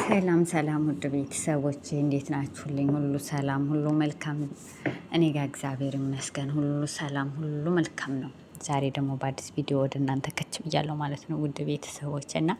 ሰላም ሰላም ውድ ቤተሰቦች እንዴት ናችሁልኝ? ሁሉ ሰላም፣ ሁሉ መልካም። እኔ ጋር እግዚአብሔር ይመስገን ሁሉ ሰላም፣ ሁሉ መልካም ነው። ዛሬ ደግሞ በአዲስ ቪዲዮ ወደ እናንተ ከች ብያለሁ ማለት ነው ውድ ቤተሰቦች እና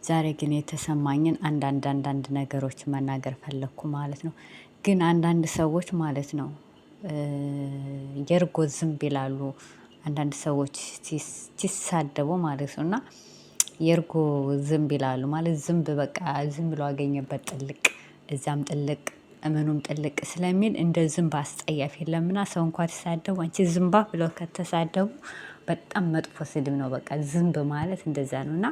ዛሬ ግን የተሰማኝን አንዳንድ ነገሮች መናገር ፈለግኩ ማለት ነው። ግን አንዳንድ ሰዎች ማለት ነው የእርጎ ዝንብ ይላሉ። አንዳንድ ሰዎች ሲሳደቡ ማለት ነው እና የእርጎ ዝንብ ይላሉ ማለት ዝንብ በቃ ዝም ብሎ አገኘበት ጥልቅ እዛም ጥልቅ እምኑም ጥልቅ ስለሚል እንደ ዝንብ አስጸያፊ የለምና ሰው እንኳን ተሳደቡ አንቺ ዝንባ ብለው ከተሳደቡ በጣም መጥፎ ስድብ ነው። በቃ ዝንብ ማለት እንደዛ ነው። እና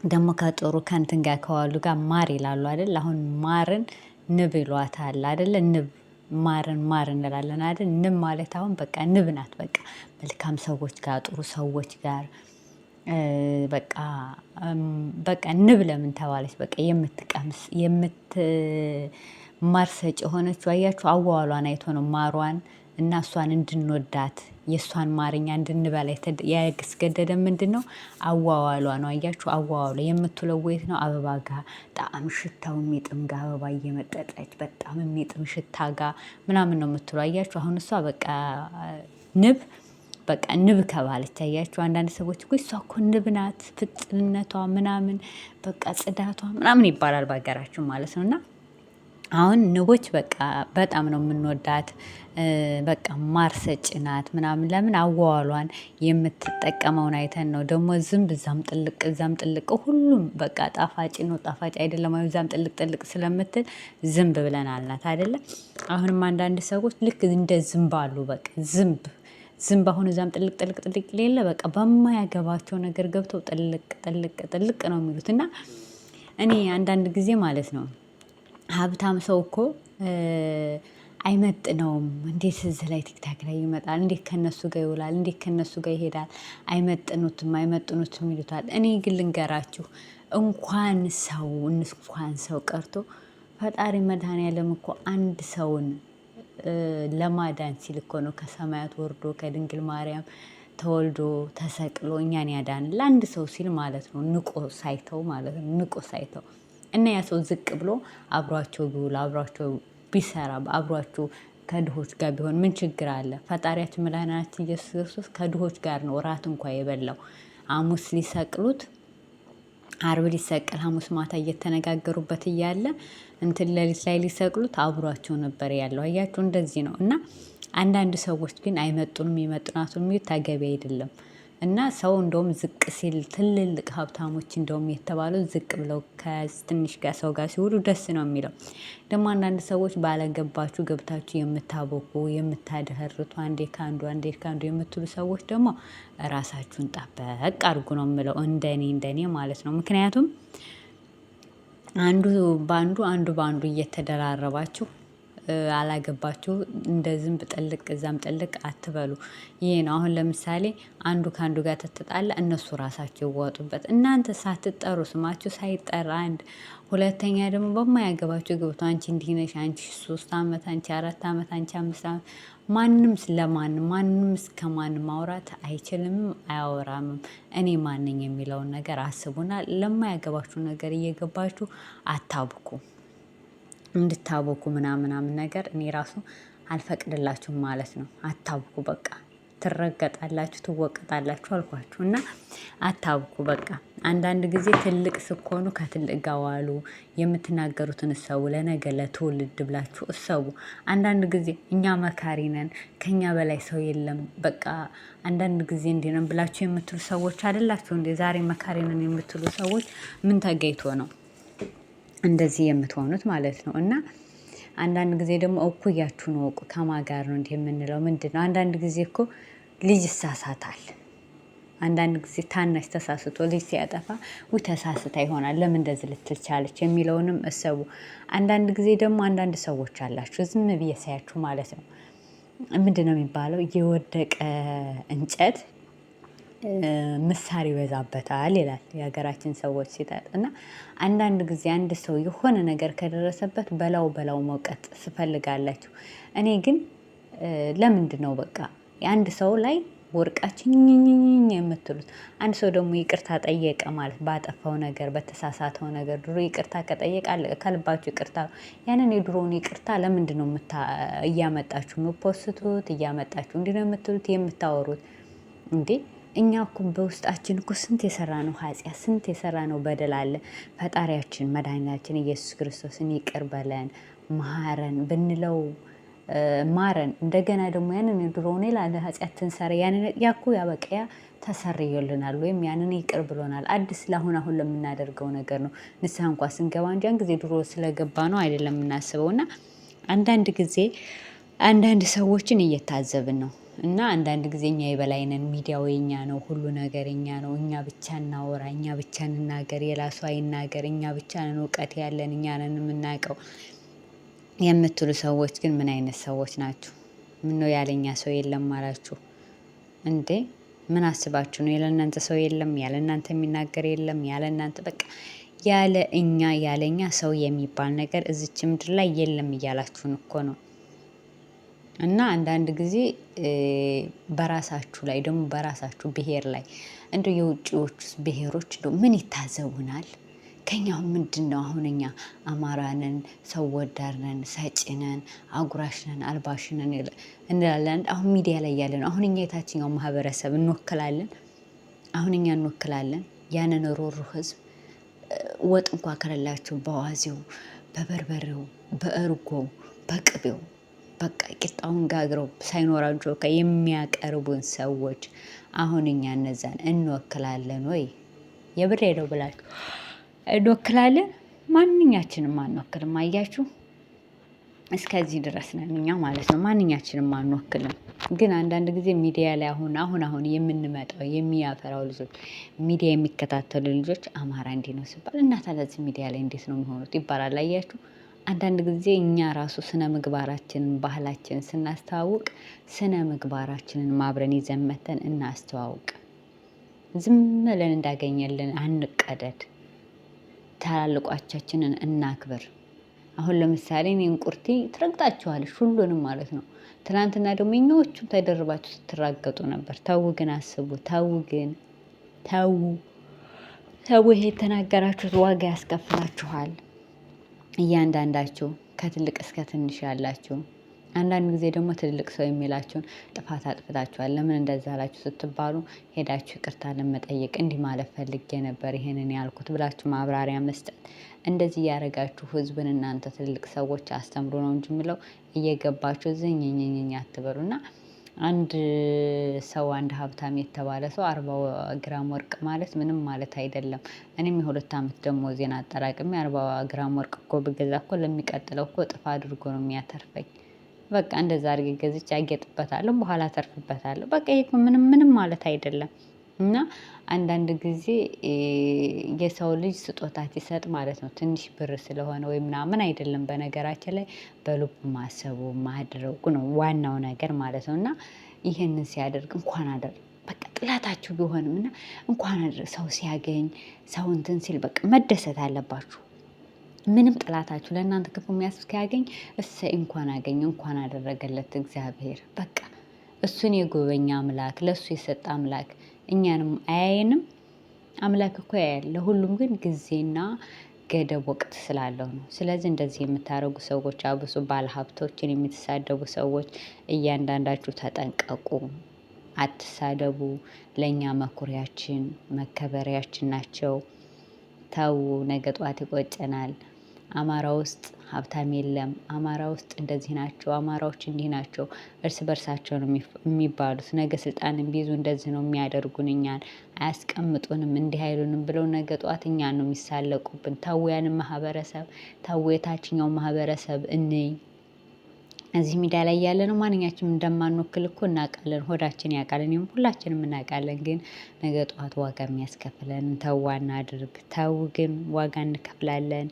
ደግሞ ከጥሩ ከእንትን ጋር ከዋሉ ጋር ማር ይላሉ አይደል? አሁን ማርን ንብ ይሏታል አይደል? ንብ ማርን ማር እንላለን አይደል? ንብ ማለት አሁን በቃ ንብ ናት። በቃ መልካም ሰዎች ጋር ጥሩ ሰዎች ጋር በቃ በቃ ንብ ለምን ተባለች? በቃ የምትቀምስ ማር ሰጪ የሆነችው አያችሁ፣ አዋዋሏን አይቶ ነው ማሯን እና እሷን እንድንወዳት የእሷን ማርኛ እንድንበላ ያስገደደ ምንድነው? አዋዋሏ ነው። አያችሁ፣ አዋዋሏ የምትውለው የት ነው? አበባ ጋር ጣዕም ሽታው የሚጥም ጋር አበባ እየመጠጠች በጣም የሚጥም ሽታ ጋር ምናምን ነው የምትውለው። አያችሁ፣ አሁን እሷ በቃ ንብ በቃ ንብ ከባለች አያችሁ። አንዳንድ ሰዎች እኮ እሷ እኮ ንብ ናት ፍጥነቷ ምናምን በቃ ጽዳቷ ምናምን ይባላል በሀገራችን ማለት ነው። እና አሁን ንቦች በቃ በጣም ነው የምንወዳት። በቃ ማር ሰጪ ናት ምናምን ለምን አዋዋሏን የምትጠቀመውን አይተን ነው። ደግሞ ዝንብ እዛም ጥልቅ እዛም ጥልቅ ሁሉም በቃ ጣፋጭ ነው ጣፋጭ አይደለም እዛም ጥልቅ ጥልቅ ስለምትል ዝንብ ብለናልናት አይደለም። አሁንም አንዳንድ ሰዎች ልክ እንደ ዝንብ አሉ። በቃ ዝንብ አሁን እዛም ጥልቅ ጥልቅ ጥልቅ ሌለ በቃ በማያገባቸው ነገር ገብተው ጥልቅ ጥልቅ ጥልቅ ነው የሚሉት። እና እኔ አንዳንድ ጊዜ ማለት ነው ሀብታም ሰው እኮ አይመጥነውም። እንዴት እዚህ ላይ ቲክታክ ላይ ይመጣል? እንዴት ከነሱ ጋር ይውላል? እንዴት ከነሱ ጋር ይሄዳል? አይመጥኑትም ይሉታል። እኔ ግን ልንገራችሁ እንኳን ሰው ቀርቶ ፈጣሪ መድኃኒዓለም እኮ አንድ ሰውን ለማዳን ሲል እኮ ነው ከሰማያት ወርዶ ከድንግል ማርያም ተወልዶ ተሰቅሎ እኛን ያዳን ለአንድ ሰው ሲል ማለት ነው። ንቆ ሳይተው ማለት ነው። ንቆ ሳይተው እና ያ ሰው ዝቅ ብሎ አብሯቸው ቢውል አብሯቸው ቢሰራ አብሯቸው ከድሆች ጋር ቢሆን ምን ችግር አለ? ፈጣሪያችን መድኃኒታችን ኢየሱስ ክርስቶስ ከድሆች ጋር ነው እራት እንኳን የበላው። ሐሙስ ሊሰቅሉት አርብ ሊሰቀል ሐሙስ ማታ እየተነጋገሩበት እያለ እንትን ሌሊት ላይ ሊሰቅሉት አብሯቸው ነበር ያለው። አያችሁ እንደዚህ ነው። እና አንዳንድ ሰዎች ግን አይመጡንም ይመጡናቱም የሚሉት ተገቢ አይደለም። እና ሰው እንደውም ዝቅ ሲል ትልልቅ ሀብታሞች እንደውም የተባለው ዝቅ ብለው ከትንሽ ጋር ሰው ጋር ሲውሉ ደስ ነው የሚለው። ደግሞ አንዳንድ ሰዎች ባለገባችሁ ገብታችሁ የምታቦኩ የምታደህርቱ አንዴ ከአንዱ የምትሉ ሰዎች ደግሞ ራሳችሁን ጠበቅ አድርጉ ነው የምለው። እንደኔ ማለት ነው። ምክንያቱም አንዱ በአንዱ እየተደራረባችሁ አላገባችሁ እንደ ዝንብ ጥልቅ እዛም ጥልቅ አትበሉ። ይሄ ነው። አሁን ለምሳሌ አንዱ ከአንዱ ጋር ተተጣላ እነሱ ራሳቸው ይዋጡበት። እናንተ ሳትጠሩ ስማችሁ ሳይጠራ ሁለተኛ ደግሞ በማያገባችሁ ገብቶ አንቺ እንዲህ ነሽ፣ አንቺ 3 ዓመት፣ አንቺ 4 ዓመት፣ አንቺ 5 ዓመት ማንም ማንም እስከማንም ማውራት አይችልምም አያወራምም። እኔ ማንኝ የሚለውን ነገር አስቡና ለማያገባችሁ ነገር እየገባችሁ አታብኩ። እንድታቦኩ ምናምን ነገር እኔ ራሱ አልፈቅድላችሁም ማለት ነው። አታብኩ በቃ ትረገጣላችሁ ትወቀጣላችሁ አልኳችሁ። እና አታብኩ በቃ። አንዳንድ ጊዜ ትልቅ ስትሆኑ ከትልቅ ጋር ዋሉ። የምትናገሩትን እሰቡ። ለነገ ለትውልድ ብላችሁ እሰቡ። አንዳንድ ጊዜ እኛ መካሪ ነን ከኛ በላይ ሰው የለም በቃ አንዳንድ ጊዜ እንዲህ ነን ብላችሁ የምትሉ ሰዎች አይደላችሁ እንዴ? ዛሬ መካሪ ነን የምትሉ ሰዎች ምን ተገይቶ ነው እንደዚህ የምትሆኑት ማለት ነው? እና አንዳንድ ጊዜ ደግሞ እኩያችሁን ወቁ። ከማን ጋር ነው እንዲህ የምንለው? ምንድን ነው? አንዳንድ ጊዜ እኮ ልጅ ይሳሳታል። አንዳንድ ጊዜ ታናሽ ተሳስቶ ልጅ ሲያጠፋ ተሳስታ ይሆናል ለምን እንደዚህ ልትል ቻለች የሚለውንም እሰቡ። አንዳንድ ጊዜ ደግሞ አንዳንድ ሰዎች አላችሁ ዝም ብዬ ሳያችሁ ማለት ነው ምንድን ነው የሚባለው? የወደቀ እንጨት ምሳር ይበዛበታል ይላል የሀገራችን ሰዎች ሲጠጥ። እና አንዳንድ ጊዜ አንድ ሰው የሆነ ነገር ከደረሰበት በላው መውቀጥ ትፈልጋላችሁ። እኔ ግን ለምንድን ነው በቃ የአንድ ሰው ላይ ወርቃችን የምትሉት። አንድ ሰው ደግሞ ይቅርታ ጠየቀ ማለት ባጠፋው ነገር በተሳሳተው ነገር ድሮ ይቅርታ ከጠየቀ ከልባችሁ ይቅርታ ያንን የድሮውን ይቅርታ ለምንድን ነው እያመጣችሁ የምትፖስቱት? እያመጣችሁ እንዲህ ነው የምትሉት የምታወሩት እንዴ? እኛ እኮ በውስጣችን እኮ ስንት የሰራ ነው ኃጢአት፣ ስንት የሰራ ነው በደል አለ። ፈጣሪያችን መድኃኒታችን ኢየሱስ ክርስቶስን ይቅር በለን ማረን ብንለው ማረን። እንደገና ደግሞ ያንን የድሮውን ላለ ኃጢአት ትንሰራ ያንን ያኩ ያበቀያ ተሰርዮልናል ወይም ያንን ይቅር ብሎናል። አዲስ አሁን ለምናደርገው ነገር ነው ንስሐ እንኳ ስንገባ እንጂ ያን ጊዜ ድሮ ስለገባ ነው አይደለም የምናስበው። እና አንዳንድ ጊዜ አንዳንድ ሰዎችን እየታዘብን ነው እና አንዳንድ ጊዜ እኛ የበላይ ነን፣ ሚዲያው የኛ ነው፣ ሁሉ ነገር የኛ ነው፣ እኛ ብቻ እናወራ፣ እኛ ብቻ እንናገር፣ የላሱ አይናገር፣ እኛ ብቻ ነን እውቀት ያለን፣ እኛ ነን የምናውቀው የምትሉ ሰዎች ግን ምን አይነት ሰዎች ናችሁ? ምነው ያለኛ ሰው የለም አላችሁ እንዴ? ምን አስባችሁ ነው? ያለ እናንተ ሰው የለም፣ ያለ እናንተ የሚናገር የለም፣ ያለ እናንተ በቃ ያለ እኛ ሰው የሚባል ነገር እዚች ምድር ላይ የለም እያላችሁን እኮ ነው። እና አንዳንድ ጊዜ በራሳችሁ ላይ ደግሞ በራሳችሁ ብሔር ላይ እንደ የውጭዎች ብሔሮች እንደው ምን ይታዘቡናል? ከኛው ምንድነው? አሁን እኛ አማራ ነን፣ ሰው ወዳድ ነን፣ ሰጪ ነን፣ አጉራሽ ነን፣ አልባሽ ነን እንላለን። አሁን ሚዲያ ላይ ያለን አሁን እኛ የታችኛው ማህበረሰብ እንወክላለን። አሁን እኛ እንወክላለን ያንን ሮሩ ህዝብ ወጥ እንኳ ከሌላቸው በዋዜው፣ በበርበሬው፣ በእርጎው፣ በቅቤው በቃ ቂጣውን ጋግረው ሳይኖራቸው የሚያቀርቡን ሰዎች አሁን እኛ እነዛን እንወክላለን ወይ? የብር ሄደው ብላችሁ እንወክላለን? ማንኛችንም አንወክልም። አያችሁ፣ እስከዚህ ድረስ ነን እኛ ማለት ነው። ማንኛችንም አንወክልም። ግን አንዳንድ ጊዜ ሚዲያ ላይ አሁን የምንመጣው የሚያፈራው ልጆች ሚዲያ የሚከታተሉ ልጆች አማራ እንዲህ ነው ሲባል እና ታዲያ ሚዲያ ላይ እንዴት ነው የሚሆኑት ይባላል። አያችሁ፣ አንዳንድ ጊዜ እኛ ራሱ ስነ ምግባራችንን ባህላችንን ስናስተዋውቅ ስነ ምግባራችንን ማብረን ይዘን መተን እናስተዋውቅ። ዝም ብለን እንዳገኘልን አንቀደድ። ታላልቆቻችንን እናክብር። አሁን ለምሳሌ እኔን ቁርቲ ትረግጣችኋለች ሁሉንም ማለት ነው። ትናንትና ደግሞ እኛዎቹም ተደርባችሁ ስትራገጡ ነበር። ተው ግን አስቡ። ተው ይሄ የተናገራችሁት ዋጋ ያስከፍላችኋል። እያንዳንዳችሁ ከትልቅ እስከ ትንሽ ያላችሁ አንዳንድ ጊዜ ደግሞ ትልቅ ሰው የሚላችሁን ጥፋት አጥፍታችኋል፣ ለምን እንደዛ አላችሁ ስትባሉ ሄዳችሁ ይቅርታ ለመጠየቅ እንዲህ ማለት ፈልጌ ነበር ይሄንን ያልኩት ብላችሁ ማብራሪያ መስጠት። እንደዚህ እያደረጋችሁ ህዝብን እናንተ ትልቅ ሰዎች አስተምሩ ነው እንጂ የምለው እየገባችሁ ዝኝኝኝኝ አትበሉና። አንድ ሰው አንድ ሀብታም የተባለ ሰው 40 ግራም ወርቅ ማለት ምንም ማለት አይደለም። እኔም የ2 አመት ደሞዜን አጠራቅሜ 40 ግራም ወርቅ እኮ ብገዛ እኮ ለሚቀጥለው እኮ እጥፍ አድርጎ ነው የሚያተርፈኝ። በቃ እንደዛ አድርጌ ገዝቼ አጌጥበታለሁ፣ በኋላ አተርፍበታለሁ። በቃ ይሄ ምንም ማለት አይደለም። እና አንዳንድ ጊዜ የሰው ልጅ ስጦታ ሲሰጥ ማለት ነው ትንሽ ብር ስለሆነ ወይ ምናምን አይደለም። በነገራችን ላይ በልቡ ማሰቡ ማድረጉ ነው ዋናው ነገር ማለት ነው። እና ይሄንን ሲያደርግ እንኳን አደረግ በቃ ጥላታችሁ ቢሆንም እና እንኳን አደረግ ሰው ሲያገኝ ሰው እንትን ሲል በቃ መደሰት አለባችሁ። ምንም ጥላታችሁ ለእናንተ ክፉ የሚያስብ ሲያገኝ እሰይ እንኳን አገኘ እንኳን አደረገለት እግዚአብሔር። በቃ እሱን የጎበኛ አምላክ ለእሱ የሰጠ አምላክ እኛንም አያየንም? አምላክ እኮ ያያል። ለሁሉም ግን ጊዜና ገደብ ወቅት ስላለው ነው። ስለዚህ እንደዚህ የምታደርጉ ሰዎች አብሶ ባለሀብቶችን የምትሳደቡ ሰዎች እያንዳንዳችሁ ተጠንቀቁ። አትሳደቡ። ለእኛ መኩሪያችን መከበሪያችን ናቸው። ተው፣ ነገ ጧት ይቆጨናል። አማራ ውስጥ ሀብታም የለም፣ አማራ ውስጥ እንደዚህ ናቸው፣ አማራዎች እንዲህ ናቸው፣ እርስ በርሳቸው ነው የሚባሉት። ነገ ስልጣንን ቢይዙ እንደዚህ ነው የሚያደርጉን፣ እኛን አያስቀምጡንም፣ እንዲህ አይሉንም ብለው ነገ ጠዋት እኛን ነው የሚሳለቁብን። ተው ያንን ማህበረሰብ ተው፣ የታችኛው ማህበረሰብ እንይ። እዚህ ሚዲያ ላይ ያለ ነው ማንኛችንም እንደማንወክል እኮ እናውቃለን። ሆዳችን ያውቃል፣ እኔም ሁላችንም እናውቃለን። ግን ነገ ጠዋት ዋጋ የሚያስከፍለን ተው አናድርግ። ተው ግን ዋጋ እንከፍላለን።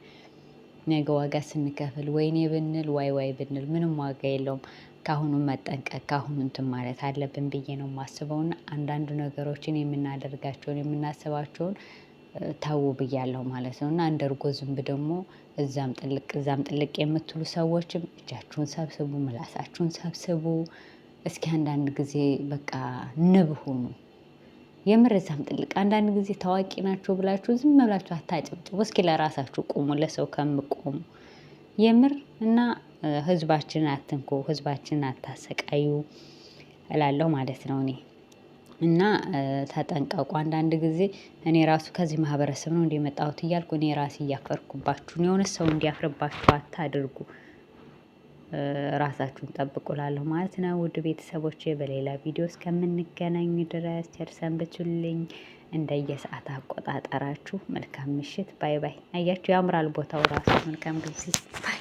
ነገ ዋጋ ስንከፍል ወይኔ ብንል ዋይ ብንል ምንም ዋጋ የለውም። ከአሁኑ መጠንቀቅ ከአሁኑ እንትን ማለት አለብን ብዬ ነው የማስበውና አንዳንዱ ነገሮችን የምናደርጋቸውን የምናስባቸውን ተው ብያለሁ ማለት ነው። እና እንደ እርጎ ዝንብ ደግሞ እዛም ጥልቅ የምትሉ ሰዎችም እጃችሁን ሰብስቡ፣ ምላሳችሁን ሰብስቡ። እስኪ አንዳንድ ጊዜ በቃ ንብ ሁኑ። የምር እዛም ጥልቅ አንዳንድ ጊዜ ታዋቂ ናቸው ብላችሁ ዝም ብላችሁ አታጨብጭቡ። እስኪ ለራሳችሁ ቁሙ፣ ለሰው ከምቆሙ የምር እና ህዝባችንን አትንኩ፣ ህዝባችንን አታሰቃዩ እላለሁ ማለት ነው እኔ እና ተጠንቀቁ። አንዳንድ ጊዜ እኔ ራሱ ከዚህ ማህበረሰብ ነው እንደመጣሁት እያልኩ እኔ ራሴ እያፈርኩባችሁ የሆነ ሰው እንዲያፍርባችሁ አታድርጉ። ራሳችሁን ጠብቁ እላለሁ ማለት ነው። ውድ ቤተሰቦቼ በሌላ ቪዲዮ እስከምንገናኝ ድረስ ቸር ሰንብቱልኝ። እንደየሰዓት አቆጣጠራችሁ መልካም ምሽት። ባይ ባይ። አያችሁ ያምራል ቦታው ራሱ። መልካም ጊዜ። ባይ